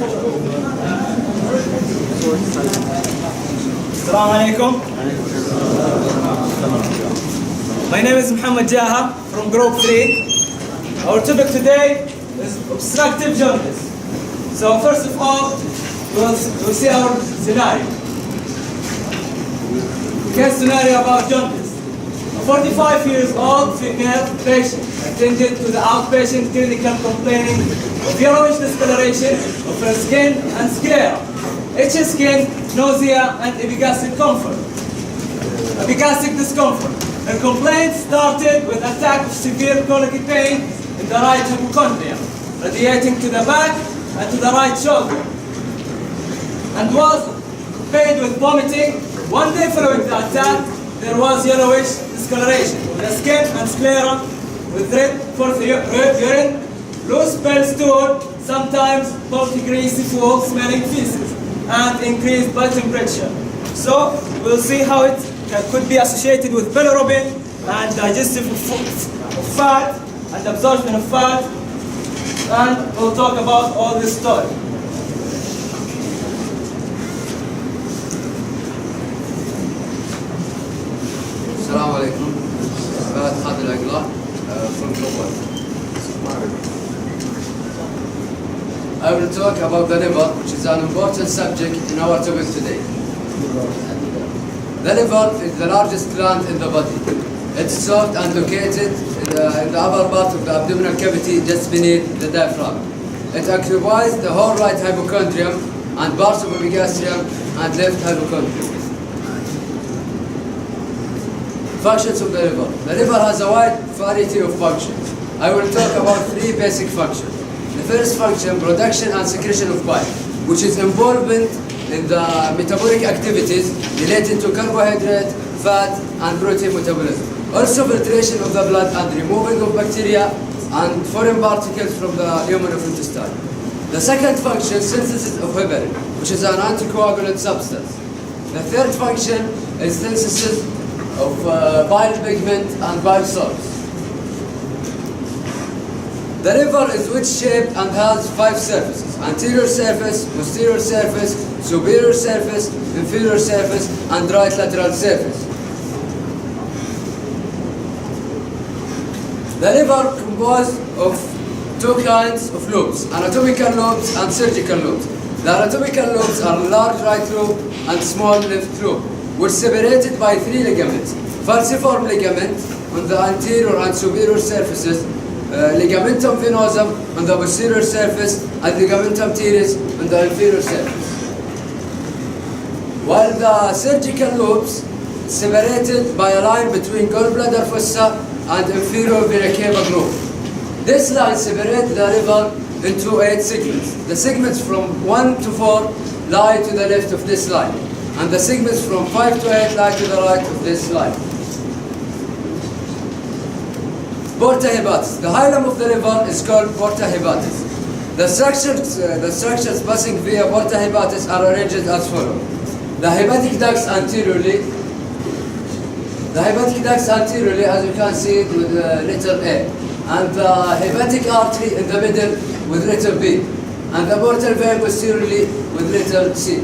Assalamu alaikum. My name is Muhammad Jaha from Group 3. Our topic today is obstructive jaundice. So first of all, we'll see our scenario. Case scenario about jaundice. A 45 years old female patient attended to the outpatient clinical complaining of yellowish discoloration of her skin and sclera, itchy skin, nausea, and epigastric discomfort. Her complaint started with attack of severe colic pain in the right hypochondria, radiating to the back and to the right shoulder, and was pained with vomiting. One day following the attack, there was yellowish discoloration of the skin and sclera with red fourth urine, loose pale stool, sometimes bulky greasy foul smelling feces, and increased blood temperature. So we'll see how it could be associated with bilirubin and digestive of fat and absorption of fat, and we'll talk about all this story. Assalamu alaikum. From Global. I will talk about the liver, which is an important subject in our topic today. The liver is the largest gland in the body. It's soft and located in the upper part of the abdominal cavity just beneath the diaphragm. It occupies the whole right hypochondrium and parts of epigastrium and left hypochondrium. Functions of the liver. The liver has a wide variety of functions. I will talk about three basic functions. The first function, production and secretion of bile, which is involvement in the metabolic activities related to carbohydrate, fat, and protein metabolism. Also filtration of the blood and removing of bacteria and foreign particles from the lumen of intestine. The second function, synthesis of heparin, which is an anticoagulant substance. The third function is synthesis of bile pigment and bile salts. The liver is wedge-shaped and has 5 surfaces: anterior surface, posterior surface, superior surface, inferior surface, and right lateral surface. The liver composed of 2 kinds of lobes: anatomical lobes and surgical lobes. The anatomical lobes are large right lobe and small left lobe, which separated by 3 ligaments: falciform ligament on the anterior and superior surfaces, ligamentum venosum on the posterior surface, and ligamentum teres on the inferior surface. While the surgical lobes separated by a line between gallbladder fossa and inferior vena cava groove. This line separates the liver into 8 segments. The segments from 1 to 4 lie to the left of this line, and the segments from 5 to 8 lie to the right of this line. Porta hepatis. The hilum of the liver is called porta hepatis. The structures passing via porta hepatis are arranged as follows. The hepatic ducts anteriorly, as you can see with letter A, and the hepatic artery in the middle with letter B, and the portal vein posteriorly with letter C.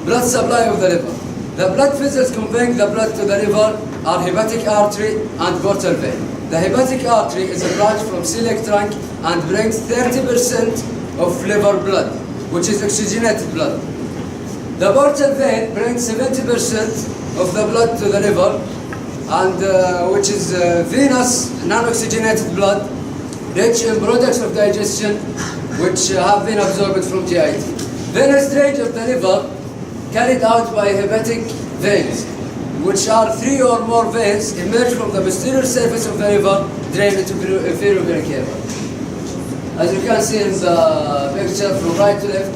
Blood supply of the liver. The blood vessels conveying the blood to the liver are hepatic artery and portal vein. The hepatic artery is a branch from celiac trunk and brings 30% of liver blood, which is oxygenated blood. The portal vein brings 70% of the blood to the liver, and which is venous non-oxygenated blood, rich in products of digestion, which have been absorbed from GIT. Venous drainage of the liver carried out by hepatic veins, which are 3 or more veins emerge from the posterior surface of the liver, drain into inferior vena cava. As you can see in the picture from right to left,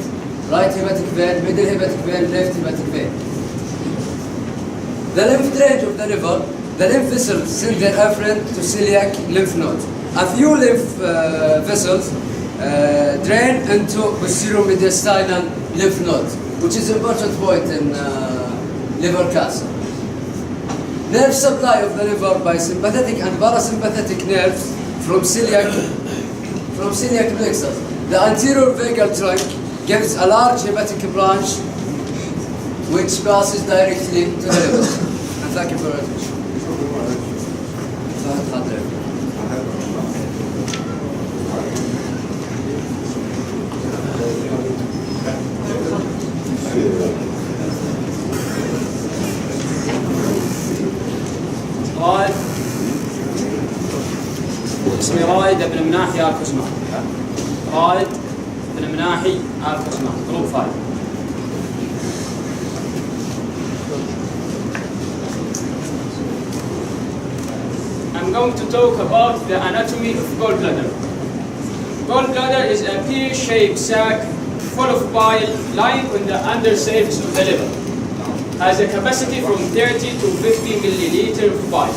right hepatic vein, middle hepatic vein, left hepatic vein. The lymph drainage of the liver, the lymph vessels send their afferent to celiac lymph nodes. A few lymph vessels drain into posterior mediastinal lymph nodes, which is an important point in liver cancer. Nerve supply of the liver by sympathetic and parasympathetic nerves from celiac from celiac plexus. The anterior vagal trunk gives a large hepatic branch which passes directly to the liver. And thank you for your attention. رايد اسمي رايد ابن مناحي آل كسمان. رايد ابن مناحي آل كسمان جروب 5. I'm going to talk about the anatomy of gallbladder. Gallbladder is a pear-shaped sac full of bile lying on the undersurface of the liver. Has a capacity from 30 to 50 milliliter of bile.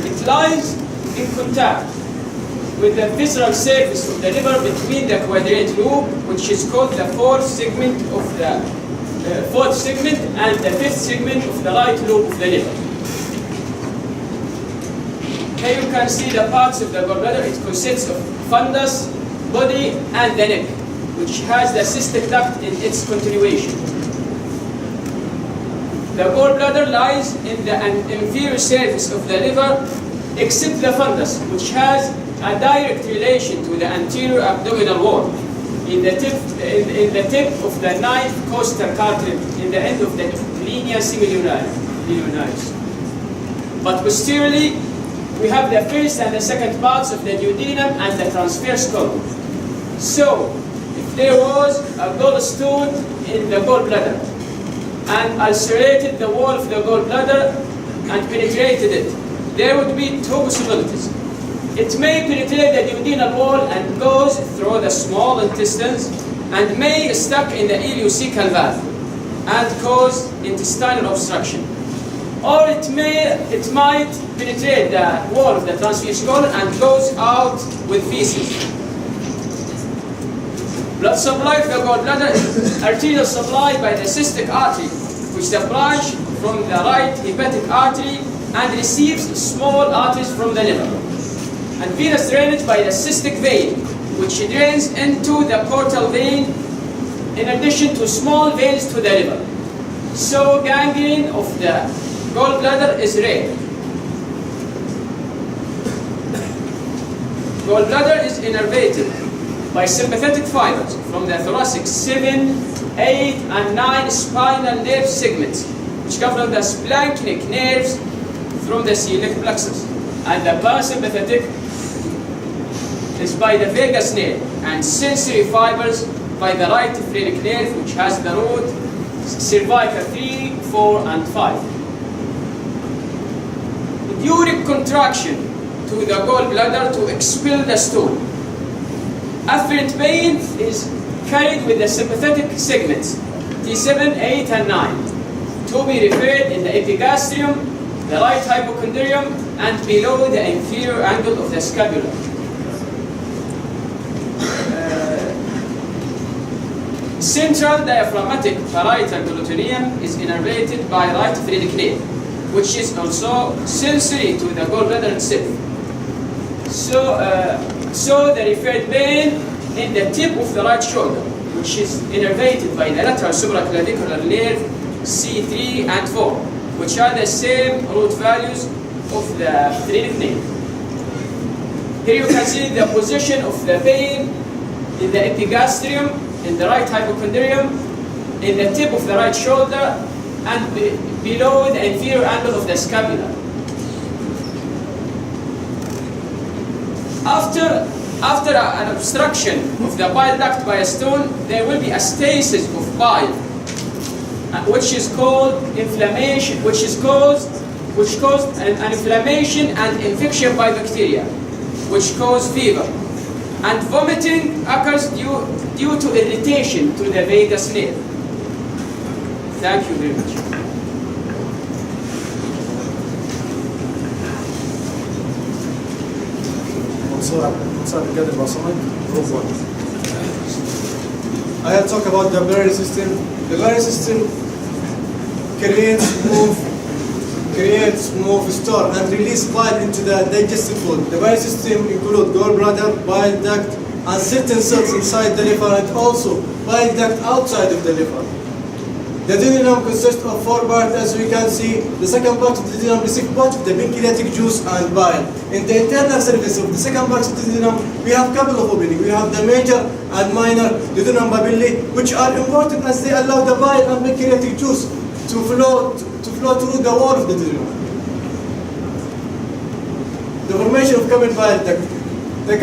It lies in contact with the visceral surface of the liver between the quadrate lobe, which is called the fourth segment and the fifth segment of the right lobe of the liver. Here you can see the parts of the gallbladder. It consists of fundus, body, and the neck, which has the cystic duct in its continuation. The gallbladder lies in the inferior surface of the liver, except the fundus, which has a direct relation to the anterior abdominal wall, in the tip of the ninth costal cartilage, in the end of the linea semilunaris. But posteriorly, we have the first and the second parts of the duodenum and the transverse column. So, if there was a gallstone in the gallbladder and ulcerated the wall of the gallbladder and penetrated it, there would be two possibilities. It may penetrate the duodenal wall and goes through the small intestines and may stuck in the ileocecal valve and cause intestinal obstruction. Or it might penetrate the wall of the transverse colon and goes out with feces. Blood supply of the gallbladder is arterial supply by the cystic artery, which is a branch from the right hepatic artery and receives small arteries from the liver. And venous drainage by the cystic vein, which drains into the portal vein in addition to small veins to the liver. So gangrene of the gallbladder is rare. Gallbladder is innervated by sympathetic fibers from the thoracic 7, 8, and 9 spinal nerve segments, which govern the splanchnic nerves from the celiac plexus. And the parasympathetic is by the vagus nerve, and sensory fibers by the right phrenic nerve, which has the root cervical 3, 4, and 5. During contraction to the gallbladder to expel the stool, afferent pain is carried with the sympathetic segments T7, 8, and 9 to be referred in the epigastrium, the right hypochondrium, and below the inferior angle of the scapula. Central diaphragmatic parietal peritoneum is innervated by right phrenic nerve, which is also sensory to the gallbladder itself. So the referred pain in the tip of the right shoulder, which is innervated by the lateral supraclavicular nerve C3 and 4, which are the same root values of the phrenic nerve. Here you can see the position of the pain in the epigastrium, in the right hypochondrium, in the tip of the right shoulder, and below the inferior angle of the scapula. After an obstruction of the bile duct by a stone, there will be a stasis of bile, which is called inflammation, which caused an inflammation and infection by bacteria, which cause fever. And vomiting occurs due to irritation to the vagus nerve. Thank you very much. I have talked about the biliary system. The biliary system creates, move creates, move, store, and release bile into the digested food. The bile system includes gallbladder, bile duct, and certain cells inside the liver, and also bile duct outside of the liver. The duodenum consists of 4 parts, as we can see. The second part of the duodenum receives part of the pancreatic juice and bile. In the internal surface of the second part of the duodenum, we have a couple of openings. We have the major and minor duodenum papillae, which are important as they allow the bile and pancreatic juice to flow through the wall of the duodenum. The formation of common bile duct. The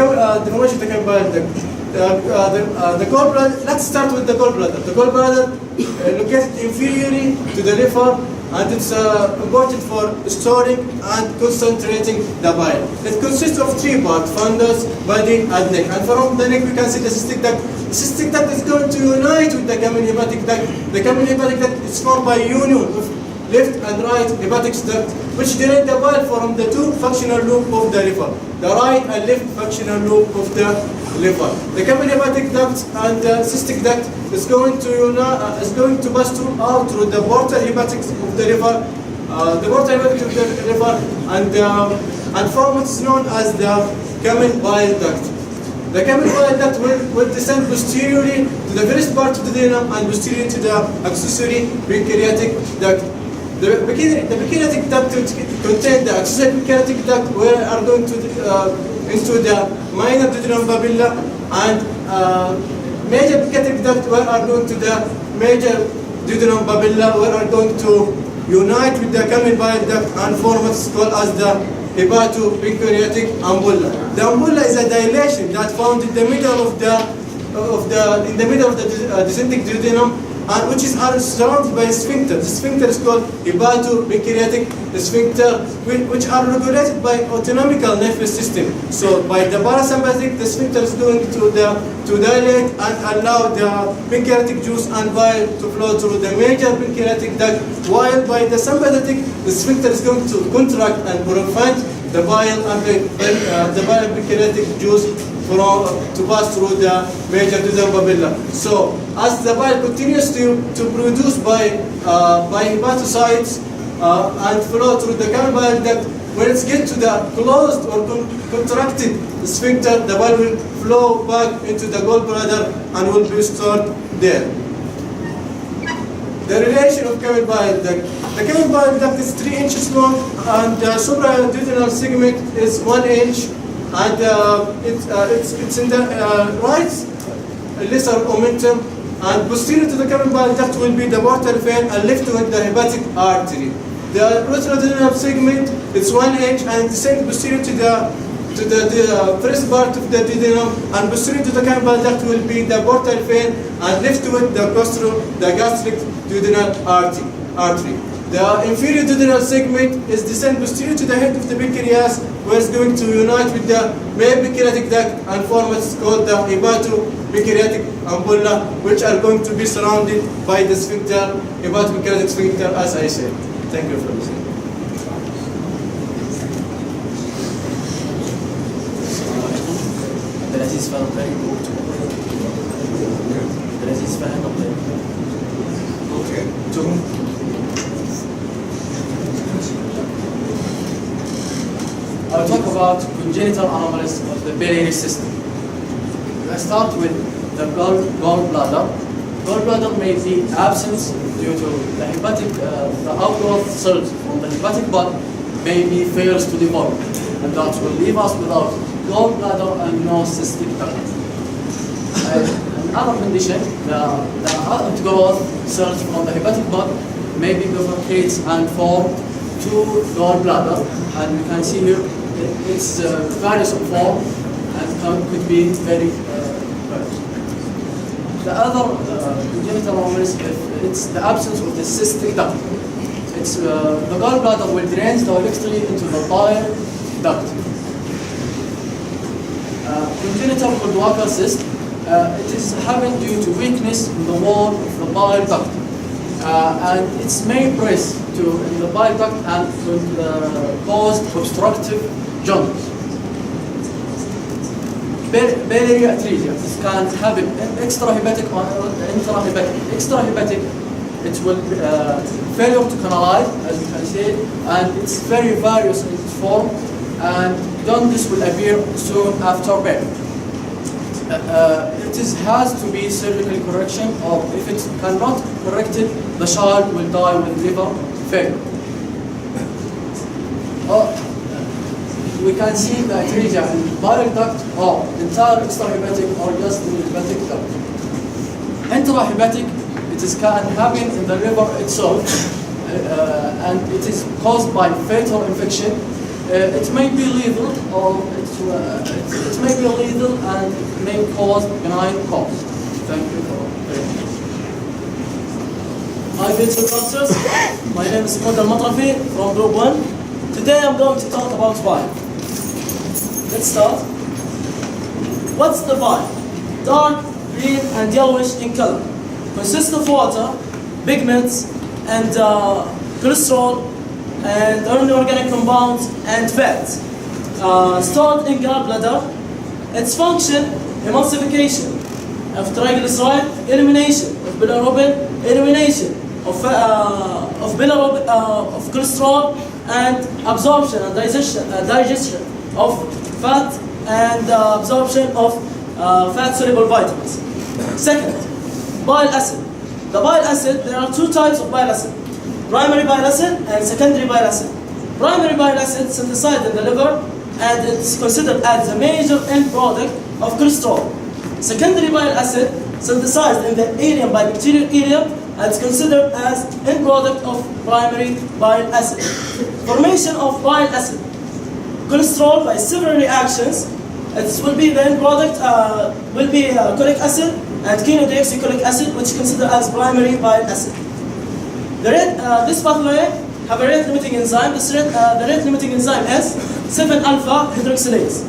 formation of the common bile duct. The gallbladder. Let's start with the gallbladder. The gallbladder located inferiorly to the liver, and it's important for storing and concentrating the bile. It consists of 3 parts: fundus, body, and neck. And from the neck we can see the cystic duct. The cystic duct is going to unite with the common hepatic duct. The common hepatic duct is formed by union of left and right hepatic duct, which drain the bile from the 2 functional loops of the liver, the right and left functional loop of the liver. The common hepatic duct and the cystic duct is going to pass out through the portal hepatic of the liver, and form what's known as the common bile duct. The common bile duct will descend posteriorly to the first part of the duodenum and posteriorly to the accessory pancreatic duct. The pancreatic duct contains the accessory pancreatic duct, where are going to into the minor duodenum papilla, and major pancreatic duct, where are going to the major duodenum papilla, where are going to unite with the common bile duct and form what's called as the hepatopancreatic ampulla. The ampulla is a dilation that found in the middle of the descending duodenum, and which is surrounded by a sphincter. The sphincter is called hepatopancreatic sphincter, which are regulated by autonomical nervous system. So by the parasympathetic, the sphincter is going to dilate and allow the pancreatic juice and bile to flow through the major pancreatic duct, while by the sympathetic, the sphincter is going to contract and prevent the bile and pancreatic juice to pass through the major duodenum papilla. So as the bile continues to produce by hepatocytes and flow through the common bile duct, when it gets to the closed or contracted sphincter, the bile will flow back into the gallbladder and will be stored there. The relation of common bile duct. The common bile duct is 3 inches long, and the supraduodenal segment is 1 inch, and it's in the right lesser omentum, and posterior to the common bile duct will be the portal vein, and left with the hepatic artery. The retroduodenal segment is 1 inch and descends posterior to the first part of the duodenum, and posterior to the common bile duct will be the portal vein, and left with the gastric duodenal artery. The inferior duodenal segment is descend posterior to the head of the pancreas, where it's going to unite with the main pancreatic duct and form what's called the hepatopancreatic ampulla, which are going to be surrounded by the sphincter, hepatopancreatic sphincter, as I said. Thank you for listening. I'll talk about congenital anomalies of the biliary system. Let's start with the gallbladder. Gallbladder may be absent due to the hepatic, the outgrowth cells from the hepatic bud may be fails to develop, and that will leave us without gallbladder and no cystic duct. Another condition, the outgrowth cells from the hepatic bud may be bifurcates and form to gallbladder, and we can see here it's various form and could be very various. The other congenital anomalies, it's the absence of the cystic duct. It's the gallbladder will drain directly into the bile duct. Congenital Goldwasser cyst, it is happened due to weakness in the wall of the bile duct, and its main press in the bile duct and will cause obstructive jaundice. Biliary atresia, this can happen extrahepatic or intrahepatic. Extrahepatic it will failure to canalize, as you can see, and it's very various in its form, and jaundice will appear soon after birth. Has to be surgical correction, or if it cannot corrected, the child will die with liver failure. We can see the atresia in bile duct or entire extrahepatic or just in the hepatic duct. Intrahepatic, can happen in the liver itself, and it is caused by fatal infection. It may be lethal, or it may be lethal and may cause benign cause. Thank you for hearing. Hi, beautiful doctors. My name is Model Matrafi from Group 1. Today I'm going to talk about bile. Let's start. What's the bile? Dark, green, and yellowish in color. Consists of water, pigments, and cholesterol, and inorganic compounds and fats. Stored in gallbladder. Its function: emulsification of triglyceride, elimination of bilirubin, elimination of cholesterol, and absorption and digestion of fat, and absorption of fat-soluble vitamins. Second, bile acid. The bile acid, there are two types of bile acid: primary bile acid and secondary bile acid. Primary bile acid synthesized in the liver, and it's considered as a major end product of cholesterol. Secondary bile acid synthesized in the ileum by bacterial ileum, and it's considered as end product of primary bile acid. Formation of bile acid. Cholesterol by several reactions. It will be the end product will be cholic acid and chenodeoxycholic acid, which is considered as primary bile acid. This pathway have a rate-limiting enzyme. The rate-limiting enzyme is 7-alpha hydroxylase,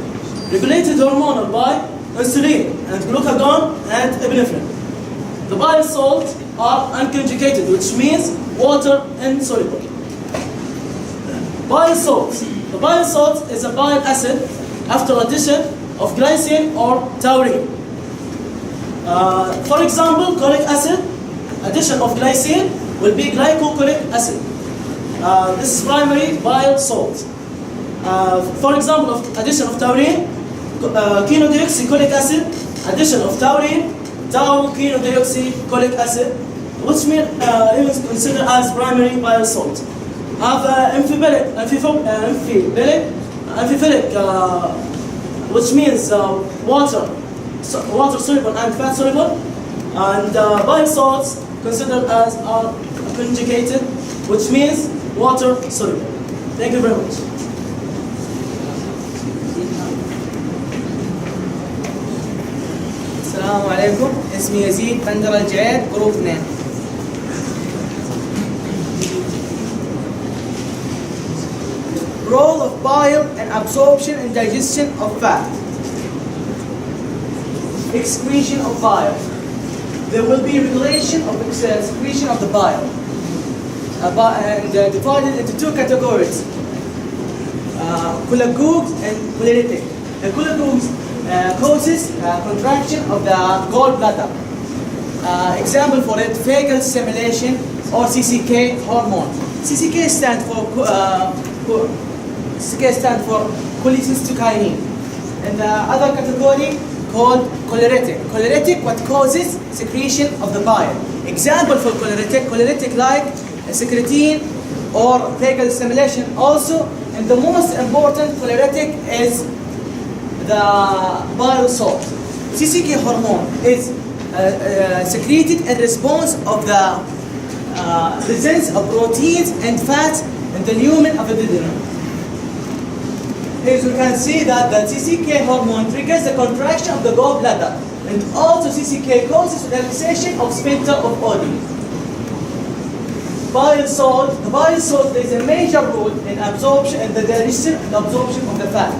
regulated hormonal by insulin and glucagon and epinephrine. The bile salts are unconjugated, which means water insoluble. Bile salts. The bile salt is a bile acid after addition of glycine or taurine. For example, cholic acid, addition of glycine will be glycocholic acid. This is primary bile salt. For example, of addition of taurine, chenodeoxycholic acid, addition of taurine, tau-chenodeoxycholic acid, which means it is considered as primary bile salt. Have amphiphilic, which means water soluble and fat soluble, and bile salts considered as are conjugated, which means water soluble. Thank you very much. السلام عليكم، اسمي يزيد بندر الجعيد، جروب 2. Role of bile and absorption and digestion of fat. Excretion of bile. There will be regulation of excretion of the bile, and divided into two categories: cholagogues and cholinergic. The cholagogues causes contraction of the gallbladder. Example for it: fecal stimulation or CCK hormone. CCK stands for cholecystokinin. And the other category called cholinergic. Cholinergic, what causes secretion of the bile. Example for cholinergic like secretin or fecal stimulation also. And the most important cholinergic is the bile salt. CCK hormone is secreted in response of the presence of proteins and fats in the lumen of the duodenum. As you can see that the CCK hormone triggers the contraction of the gallbladder, and also CCK causes relaxation of sphincter of Oddi. The bile salt plays a major role in absorption and the digestion and absorption of the fat.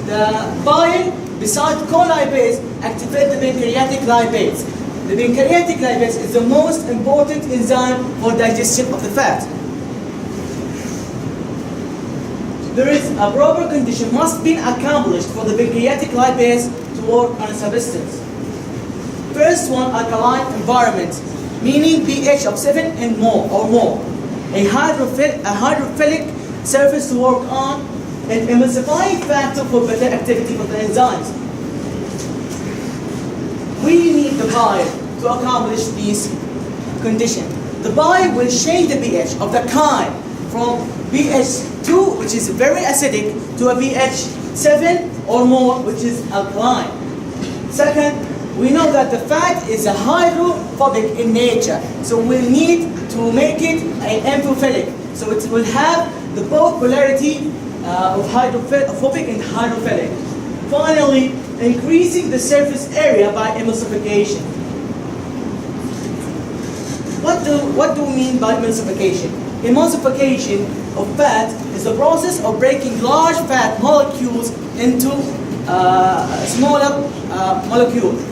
The bile, besides colipase, activates the pancreatic lipase. The pancreatic lipase is the most important enzyme for digestion of the fat. There is a proper condition must be accomplished for the pancreatic lipase to work on a substance. First one, alkaline environment. meaning pH of 7 and more or more. A hydrophilic surface to work on, an emulsifying factor for better activity of the enzymes. We need the bile to accomplish these conditions. The bile will change the pH of the chyme from pH 2, which is very acidic, to a pH 7 or more, which is alkaline. Second, we know that the fat is a hydrophobic in nature, so we'll need to make it an amphiphilic. So it will have the both polarity of hydrophobic and hydrophilic. Finally, increasing the surface area by emulsification. What do we mean by emulsification? Emulsification of fat is the process of breaking large fat molecules into smaller molecules.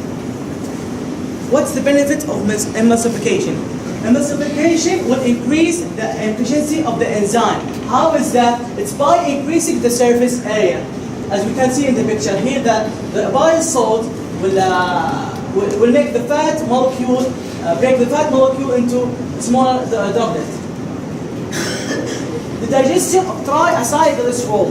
What's the benefit of emulsification? Emulsification will increase the efficiency of the enzyme. How is that? It's by increasing the surface area. As we can see in the picture here, that the bile salt will make the fat molecule, break the fat molecule into smaller droplets. The digestion of triacylglycerol.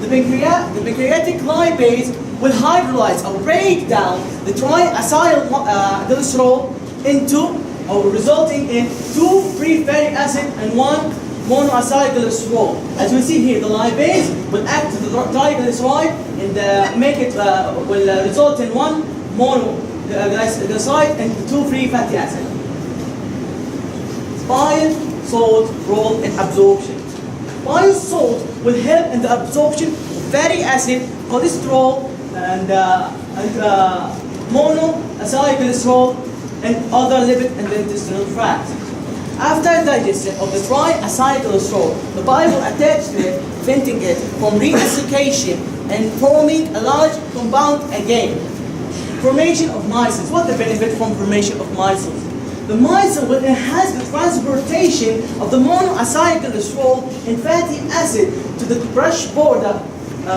The pancreatic lipase will hydrolyze or break down the triacylglycerol into, or resulting in 2 free fatty acid and 1 monoacylglycerol. As we see here, the lipase will act to the triglyceride and will result in 1 monoglyceride and 2 free fatty acid. Bile salt role in absorption. Bile salt will help in the absorption of fatty acid, cholesterol, and monoacylglycerol and other lipid in the intestinal tract. After digestion of the triacylglycerol, the bile will attach to it, preventing it from reacidification and forming a large compound again. Formation of micelles. What the benefit from formation of micelles? The micelle will enhance the transportation of the monoacylglycerol and fatty acid to the brush border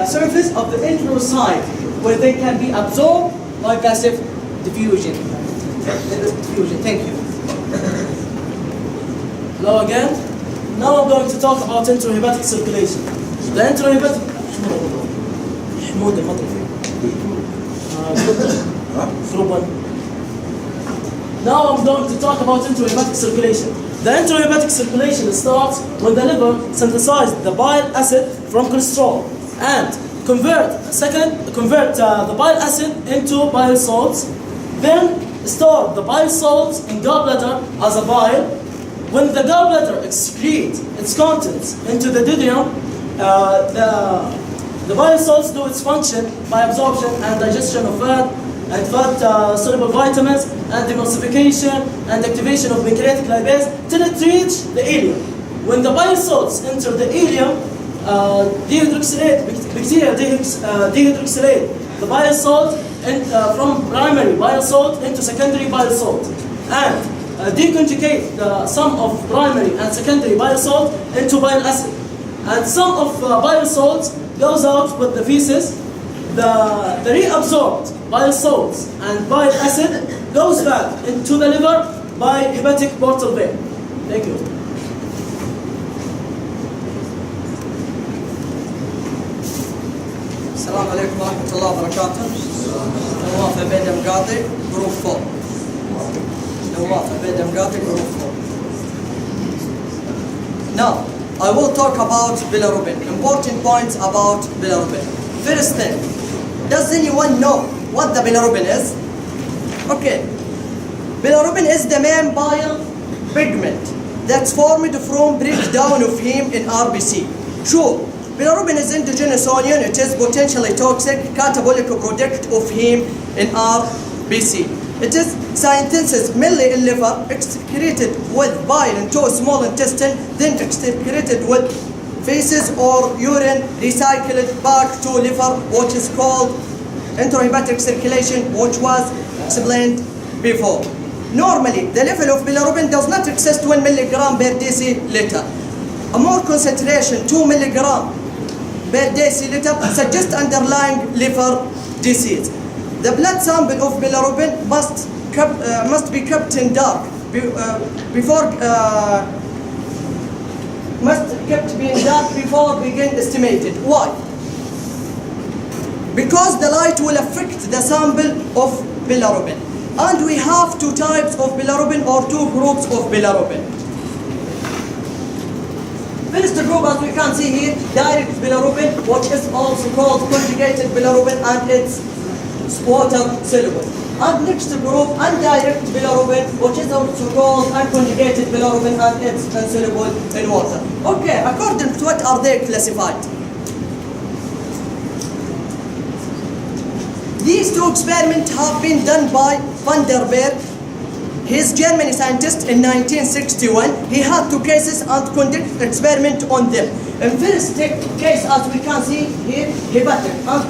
surface of the enterocyte, where they can be absorbed by passive diffusion. Thank you. Hello again. Now I'm going to talk about intrahepatic circulation. The intrahepatic Now I'm going to talk about intrahepatic circulation. The intrahepatic circulation starts when the liver synthesizes the bile acid from cholesterol and convert the bile acid into bile salts, then store the bile salts in gallbladder as a bile. When the gallbladder excretes its contents into the duodenum, the bile salts do its function by absorption and digestion of fat and fat-soluble vitamins and emulsification and activation of pancreatic lipase till it reaches the ileum. When the bile salts enter the ileum, bacteria dehydrate the bile salt from primary bile salt into secondary bile salt and deconjugate the sum of primary and secondary bile salt into bile acid. And some of bile salts goes out with the feces. The reabsorbed bile salts and bile acid goes back into the liver by hepatic portal vein. Thank you. السلام عليكم ورحمة الله وبركاته. نواف عبيد مقاطي جروب 4. نواف عبيد مقاطي جروب 4. Now, I will talk about bilirubin. Important points about bilirubin. First thing, does anyone know what the bilirubin is? Okay. Bilirubin is the main bile pigment that's formed from breakdown of heme in RBC. Sure. Bilirubin is endogenous onion. It is potentially toxic catabolic product of heme in RBC. It is synthesis mainly in liver, excreted with bile into small intestine, then excreted with feces or urine, recycled back to liver, which is called intrahepatic circulation, which was explained before. Normally, the level of bilirubin does not exceed 1 milligram per deciliter. A more concentration, 2 milligram per deciliter, suggests underlying liver disease. The blood sample of bilirubin must must be kept in dark before being estimated. Why? Because the light will affect the sample of bilirubin, and we have two types of bilirubin or two groups of bilirubin. First group, as we can see here, direct bilirubin, which is also called conjugated bilirubin, and it's water soluble. And next group, indirect bilirubin, which is also called unconjugated bilirubin, and it's insoluble in water. Okay, according to what are they classified? These two experiments have been done by van der Berg. He's a German scientist in 1961. He had two cases and conducted experiment on them. In first case, as we can see here, hepatic, and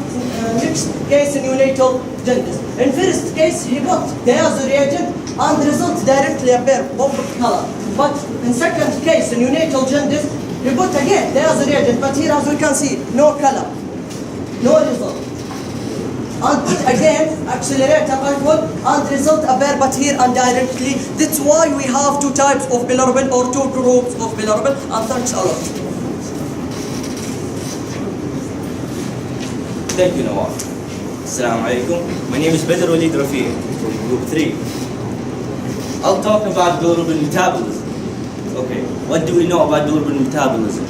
next case, neonatal jaundice. In first case, he put diazo reagent and the results directly appear of color. But in second case, neonatal jaundice, he put again diazo reagent, but here, as we can see, no color, no result. And put again accelerator alcohol and result appear, but here indirectly. That's why we have two types of bilirubin or two groups of bilirubin. And thanks a lot. Thank you, Nawaf. Assalamu alaikum. My name is Badr Walid Rafi from Group 3. I'll talk about bilirubin metabolism. Okay, what do we know about bilirubin metabolism?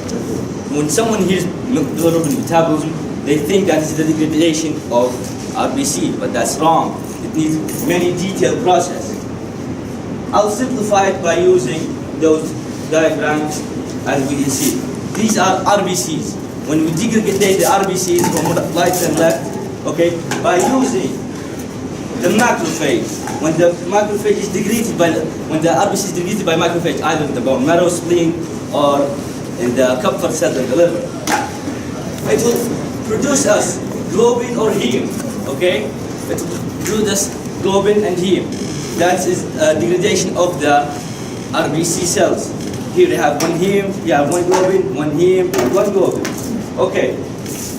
When someone hears bilirubin metabolism, they think that it's the degradation of RBC, but that's wrong. It needs many detailed processes. I'll simplify it by using those diagrams as we see. These are RBCs. When we degrade the RBCs from right and left, okay, by using the macrophage, when the macrophage is degraded by, when the RBC is degraded by macrophage, either in the bone marrow, spleen, or in the Kupffer cell in the liver, it will produce us globin or heme, okay? It will produce us globin and heme. That is degradation of the RBC cells. Here you have one heme, you have one globin, one heme, one globin. Okay.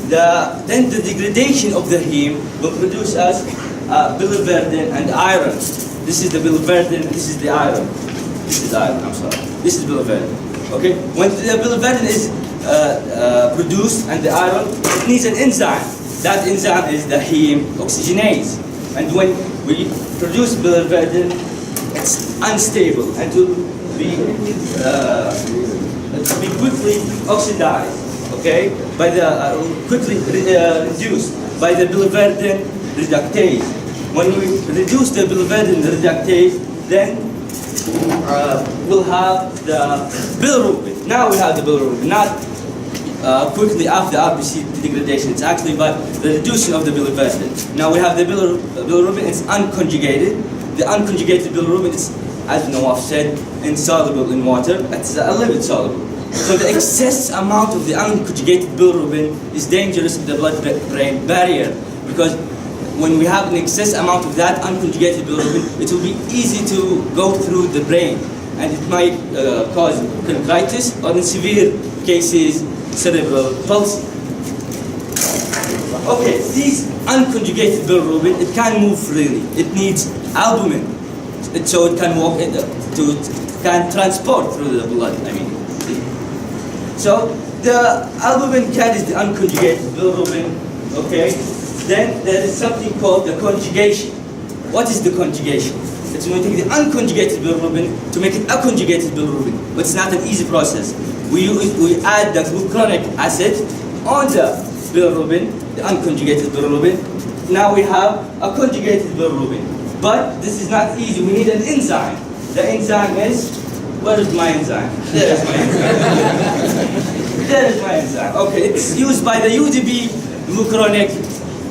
Then the degradation of the heme will produce us biliverdin and iron. This is the biliverdin, this is the iron. This is iron, I'm sorry. This is biliverdin. Okay? When the biliverdin is produced and the iron, it needs an enzyme. That enzyme is the heme oxygenase. And when we produce biliverdin, it's unstable and will be quickly oxidized. Okay, by the quickly reduced by the biliverdin reductase. When we reduce the biliverdin reductase, then we'll have the bilirubin. Now we have the bilirubin, not quickly after RBC degradation. It's actually by the reduction of the biliverdin. Now we have the bilirubin. It's unconjugated. The unconjugated bilirubin is, as Nawaf said, insoluble in water. It's a lipid soluble. So the excess amount of the unconjugated bilirubin is dangerous in the blood-brain barrier, because when we have an excess amount of that unconjugated bilirubin, it will be easy to go through the brain, and it might cause conjunctivitis or in severe cases cerebral palsy. Okay, these unconjugated bilirubin, it can move freely. It needs albumin, so it can walk can transport through the blood. So the albumin carries the unconjugated bilirubin, okay? Then there is something called the conjugation. What is the conjugation? It's when we take the unconjugated bilirubin to make it a conjugated bilirubin, but it's not an easy process. We add the glucuronic acid on the bilirubin, the unconjugated bilirubin. Now we have a conjugated bilirubin, but this is not easy. We need an enzyme. The enzyme is, where is my enzyme? There is my enzyme. There is my enzyme. Okay, it's used by the UDP glucuronic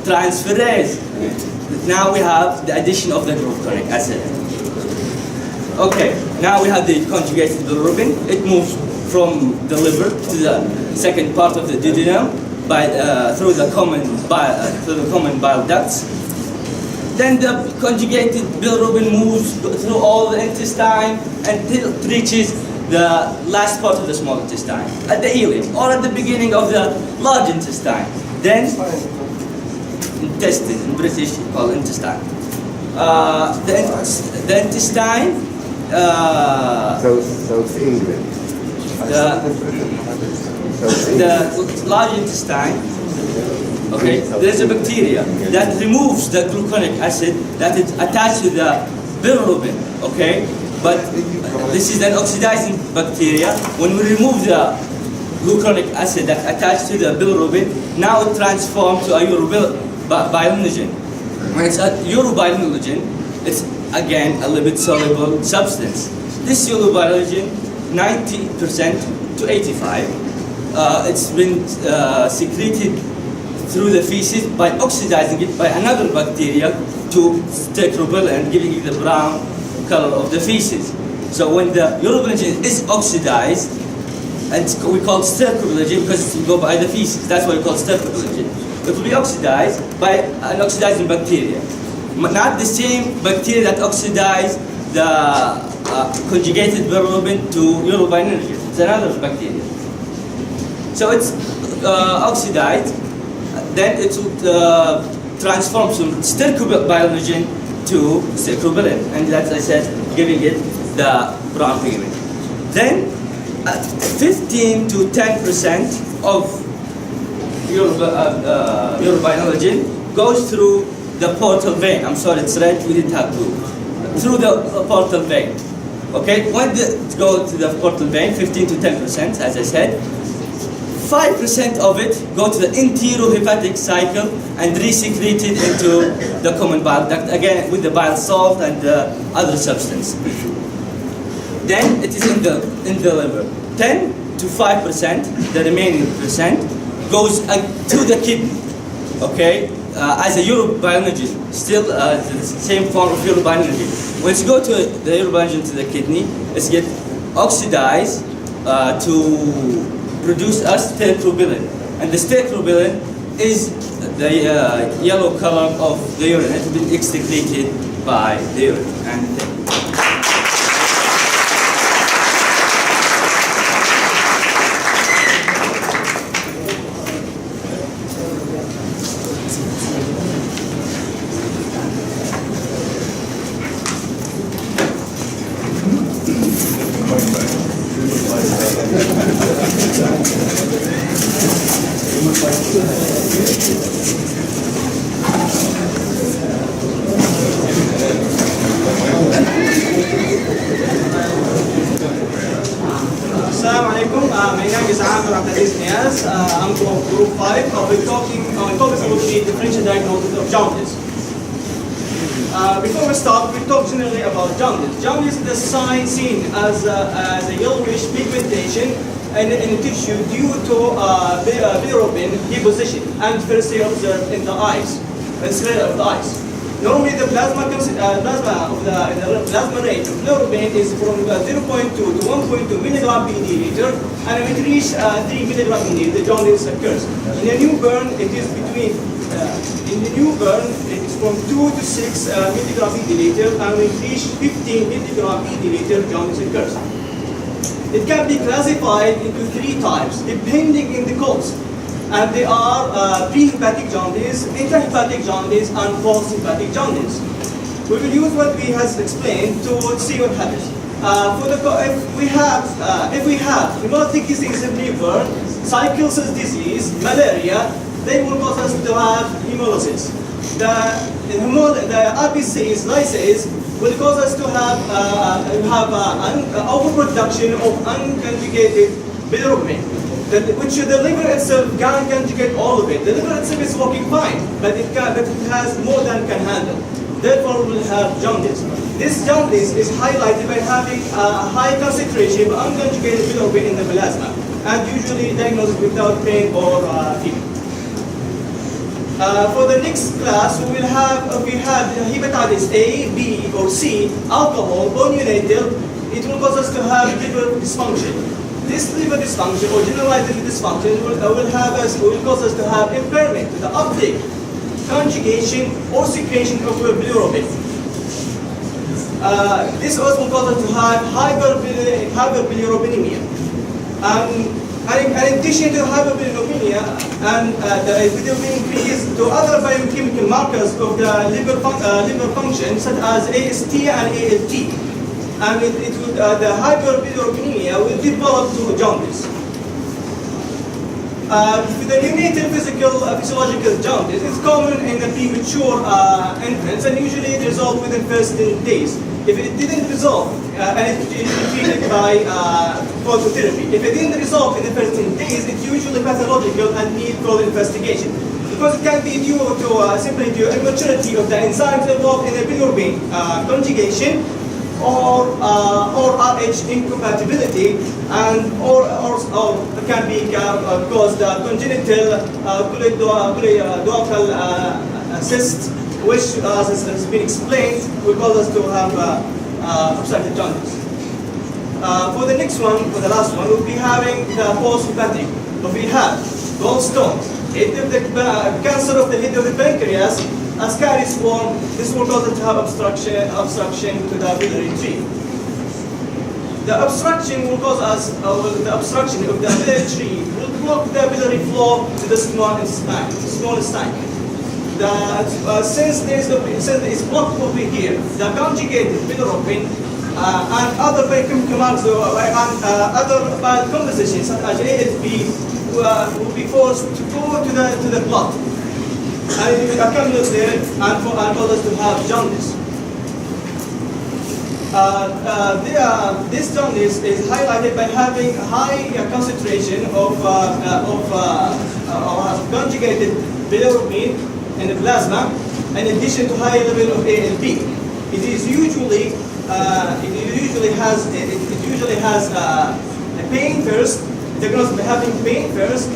transferase. Now we have the addition of the glucuronic acid. Okay, now we have the conjugated bilirubin. It moves from the liver to the second part of the duodenum through the common bile ducts. Then the conjugated bilirubin moves through all the intestine until it reaches the last part of the small intestine, at the ileum, or at the beginning of the large intestine. Then, intestine, in British called intestine. The intestine, South England. the large intestine, okay, there's a bacteria that removes the gluconic acid that is attached to the bilirubin, okay? But this is an oxidizing bacteria. When we remove the gluconic acid that attached to the bilirubin, now it transforms to a urobilinogen. When it's a urobilinogen, it's again a lipid soluble substance. This urobilinogen, 90% to 85%, it's been secreted through the feces by oxidizing it by another bacteria to stercobilin, giving it the brown color of the feces. So when the urobilinogen is oxidized, and we call it stercobilin because it will go by the feces. That's why we call it stercobilin. It will be oxidized by an oxidizing bacteria. Not the same bacteria that oxidize the conjugated bilirubin to urobilinogen. It's another bacteria. So it's oxidized, then it will transform from stercobilinogen to stercobilin, and that's, I said, giving it the brown pigment. Then 15 to 10% of urobilinogen goes through the portal vein. I'm sorry, it's red, we didn't have blue. Through the portal vein. Okay, when it goes to the portal vein, 15 to 10%, as I said, 5% of it go to the enterohepatic cycle and resecreted into the common bile duct, again with the bile salt and other substance. Then it is in the liver. 10 to 5%, the remaining percent, goes to the kidney, okay, as a urobilinogen, still the same form of urobilinogen. When you go to the urobilinogen to the kidney, it gets oxidized to produce a stercobilin, and the stercobilin is the yellow color of the urine. It has been excreted by the urine. And Assalamu alaikum. My name is Amir Abdelaziz Niaz. I'm from Group 5. I'll be focusing on the differential diagnosis of jaundice. Before we start, we talk generally about jaundice. Jaundice is the sign seen as a yellowish pigmentation in tissue due to bilirubin deposition and firstly observed in the eyes, in the sclera of the eyes. Normally, the plasma rate of bilirubin is from 0.2 to 1.2 milligram per deciliter, and when it reaches 3 milligram per deciliter, the jaundice occurs. In a newborn, it is from 2 to 6 milligram per deciliter, and when it reaches 15 milligram per deciliter, jaundice occurs. It can be classified into 3 types, depending on the cause. And they are pre-hepatic jaundice, intrahepatic jaundice, and post-hepatic jaundice. We will use what we have explained to see what happens. If we have hemolytic disease in liver, sickle cell disease, malaria, they will cause us to have hemolysis. The RBCs, lyses, will cause us to have overproduction of unconjugated bilirubin, which the liver itself can't conjugate all of it. The liver itself is working fine, but it has more than can handle. Therefore, we will have jaundice. This jaundice is highlighted by having a high concentration of unconjugated bilirubin in the plasma, and usually diagnosed without pain or fever. For the next class, we have hepatitis A, B, or C, alcohol, or neonatal. It will cause us to have liver dysfunction. This liver dysfunction or generalized liver dysfunction will cause us to have impairment to the uptake, conjugation, or secretion of bilirubin. This also will cause us to have hyperbilirubinemia. And And in addition to hyperbilirubinemia, and the bilirubin increase to other biochemical markers of the liver function, such as AST and ALT. And the hyperbilirubinemia will develop to jaundice. The neonatal physiological jaundice is common in the premature infants and usually it resolves within the first 10 days. If it didn't resolve, and it's treated by phototherapy. If it didn't resolve in the first 10 days, it's usually pathological and need further investigation. Because it can be due to simply due to immaturity of the enzymes involved in the bilirubin conjugation, or RH incompatibility, and or it can be caused congenital duodenal cyst, which, as has been explained, will cause us to have obstructive jaundice. For the next one, for the last one, we'll be having the post-hepatic. We have gallstones, cancer of the head of the pancreas, as caries form. This will cause it to have obstruction to the biliary tree. The obstruction will cause us, the obstruction of the biliary tree will block the biliary flow to the small intestine. Since it's blocked over here, the conjugated bilirubin and other biochemical markers and other bile compositions such as ALP will be forced to go to the blood. And it will accumulate there and cause us to have jaundice. This jaundice is highlighted by having high concentration of conjugated bilirubin in the plasma, in addition to high level of ALP. It usually has a pain first, diagnosed by having pain first,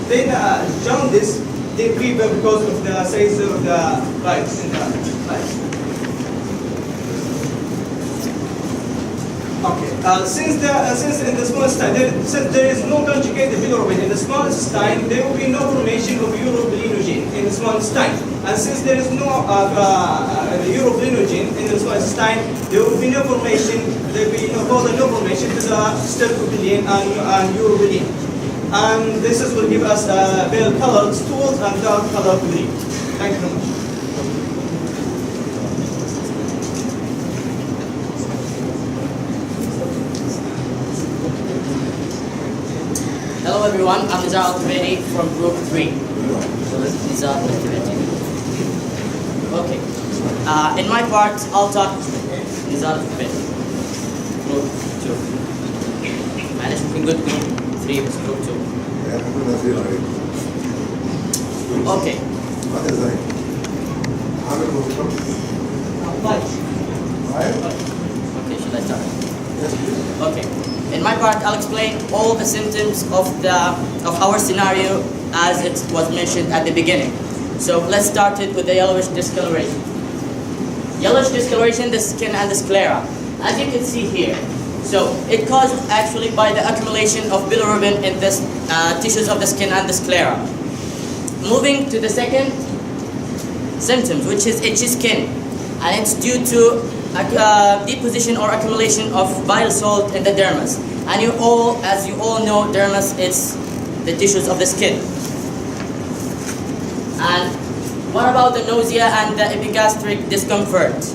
then jaundice, then fever because of the size of the bites in the bites. Okay. Since in the small intestine, since there is no conjugated bilirubin in the small intestine, there will be no formation of urobilinogen in the small intestine. And since there is no urobilinogen in the small intestine, there will be no formation. There will be no formation to the stercobilin and urobilin. And this will give us pale colored stools and dark colored green. Thank you very much. Hello everyone, I'm Nizar Al-Taberi from Group 3. Nizar Al-Taberi. Okay. In my part, I'll talk Nizar Al-Taberi. Group 2. معلش ممكن نقول Group 3 بس Group 2. Okay. Okay, should I start? Okay. In my part, I'll explain all the symptoms of our scenario as it was mentioned at the beginning. So let's start it with the yellowish discoloration. Yellowish discoloration, the skin and the sclera. As you can see here. So it caused actually by the accumulation of bilirubin in the tissues of the skin and the sclera. Moving to the second symptoms, which is itchy skin. And it's due to deposition or accumulation of bile salt in the dermis. And as you all know, dermis is the tissues of the skin. And what about the nausea and the epigastric discomfort?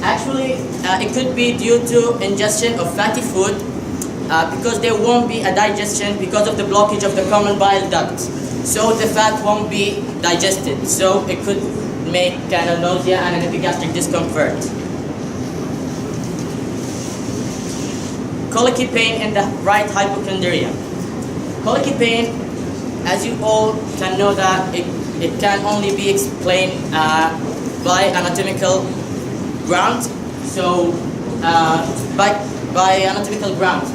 Actually, it could be due to ingestion of fatty food because there won't be a digestion because of the blockage of the common bile duct. So the fat won't be digested. So it could make kind of nausea and an epigastric discomfort. Colicky pain in the right hypochondria. Colicky pain, as you all can know that it can only be explained by anatomical ground. So by anatomical ground,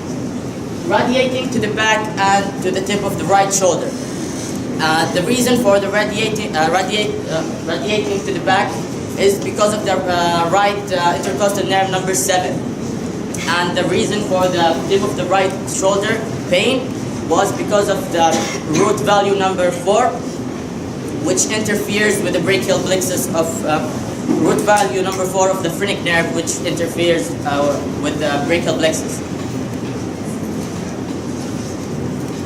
radiating to the back and to the tip of the right shoulder. The reason for the radiating to the back is because of the right intercostal nerve number 7. And the reason for the tip of the right shoulder pain was because of the root value number 4, which interferes with the brachial plexus of root value number 4 of the phrenic nerve, which interferes with the brachial plexus.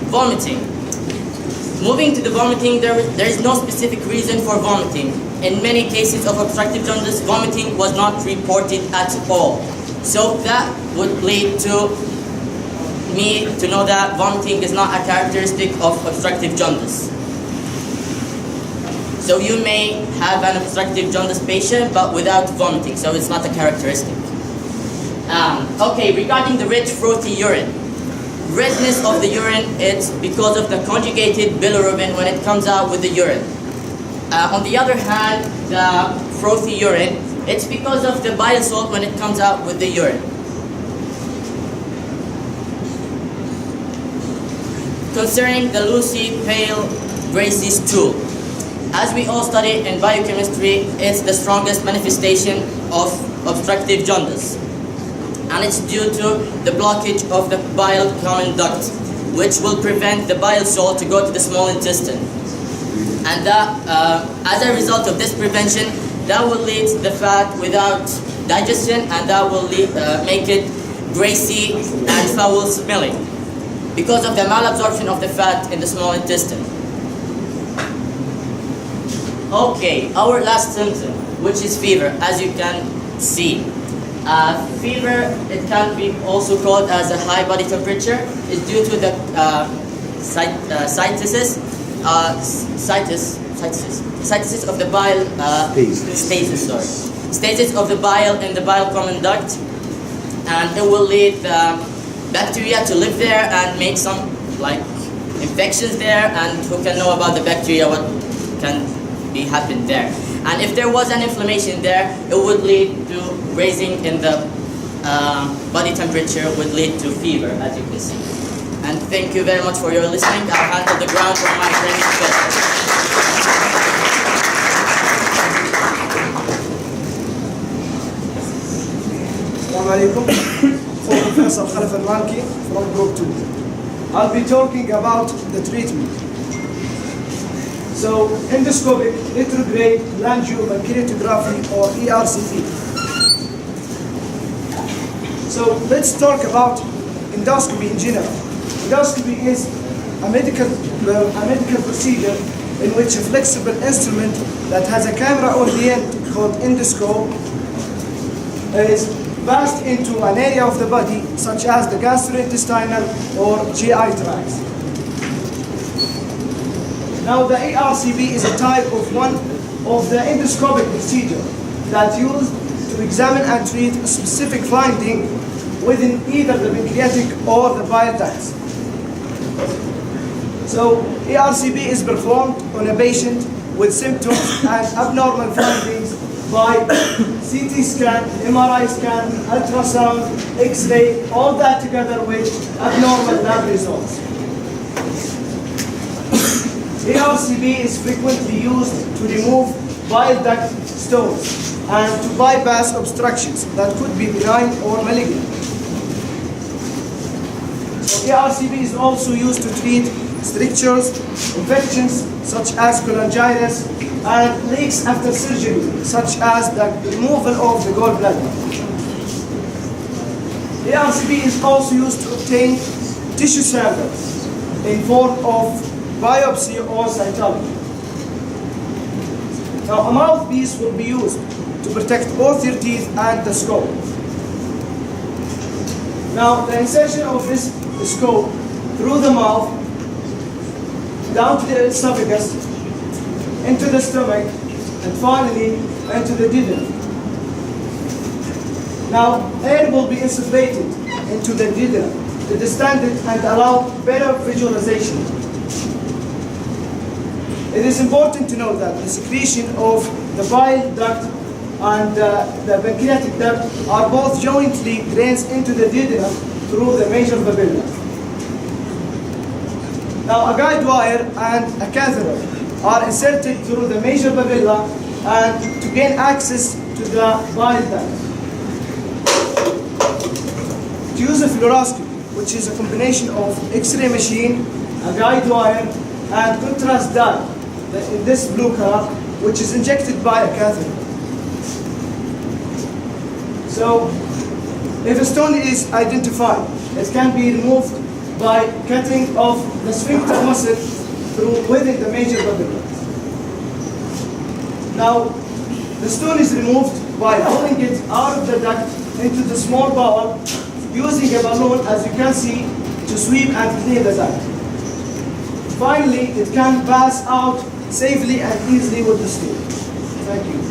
Vomiting. Moving to the vomiting, there is no specific reason for vomiting. In many cases of obstructive jaundice, vomiting was not reported at all. So that would lead to me to know that vomiting is not a characteristic of obstructive jaundice. So you may have an obstructive jaundice patient but without vomiting, so it's not a characteristic. Okay, regarding the rich frothy urine. Redness of the urine, it's because of the conjugated bilirubin when it comes out with the urine. On the other hand, the frothy urine, it's because of the bile salt when it comes out with the urine. Concerning the loosey, pale, greasy stool. As we all study in biochemistry, it's the strongest manifestation of obstructive jaundice. And it's due to the blockage of the bile common duct, which will prevent the bile salt to go to the small intestine. And that, as a result of this prevention, that will lead to the fat without digestion, and that will make it greasy and foul smelling because of the malabsorption of the fat in the small intestine. Okay, our last symptom, which is fever, as you can see. Fever, it can be also called as a high body temperature, is due to the cytosis of the bile, stasis of the bile in the bile common duct, and it will lead bacteria to live there and make some like infections there, and who can know about the bacteria, what can be happened there. And if there was an inflammation there, it would lead to raising in the body temperature, would lead to fever, as you can see. And thank you very much for your listening. I'll handle the ground for my training specialist. Assalamu alaikum. For Professor Khalif Al-Malki from Group 2. I'll be talking about the treatment. So, endoscopic retrograde cholangiopancreatography or ERCP. So, let's talk about endoscopy in general. Endoscopy is a medical procedure in which a flexible instrument that has a camera on the end called endoscope is passed into an area of the body such as the gastrointestinal or GI tracts. Now the ERCP is a type of one of the endoscopic procedure that used to examine and treat a specific finding within either the pancreatic or the bile ducts. So ERCP is performed on a patient with symptoms and abnormal findings by CT scan, MRI scan, ultrasound, X-ray, all that together with abnormal lab results. ERCP is frequently used to remove bile duct stones and to bypass obstructions that could be benign or malignant. So ERCP is also used to treat strictures, infections such as cholangitis, and leaks after surgery, such as the removal of the gallbladder. ERCP is also used to obtain tissue samples in form of biopsy or cytology. Now, a mouthpiece will be used to protect both your teeth and the skull. Now, the insertion of this scope through the mouth, down to the esophagus, into the stomach, and finally into the duodenum. Now, air will be insufflated into the duodenum to distend it and allow better visualization. It is important to note that the secretion of the bile duct and the pancreatic duct are both jointly drains into the duodenum through the major papilla. Now, a guide wire and a catheter are inserted through the major papilla and to gain access to the bile duct. To use a fluoroscopy, which is a combination of X-ray machine, a guide wire, and contrast dye in this blue color, which is injected by a catheter. So, if a stone is identified, it can be removed by cutting off the sphincter muscle through within the major body part. Now, the stone is removed by pulling it out of the duct into the small bowl, using a balloon, as you can see, to sweep and clean the duct. Finally, it can pass out safely and easily with the stone. Thank you.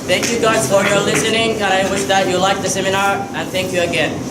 Thank you guys for your listening, and I wish that you liked the seminar, and thank you again.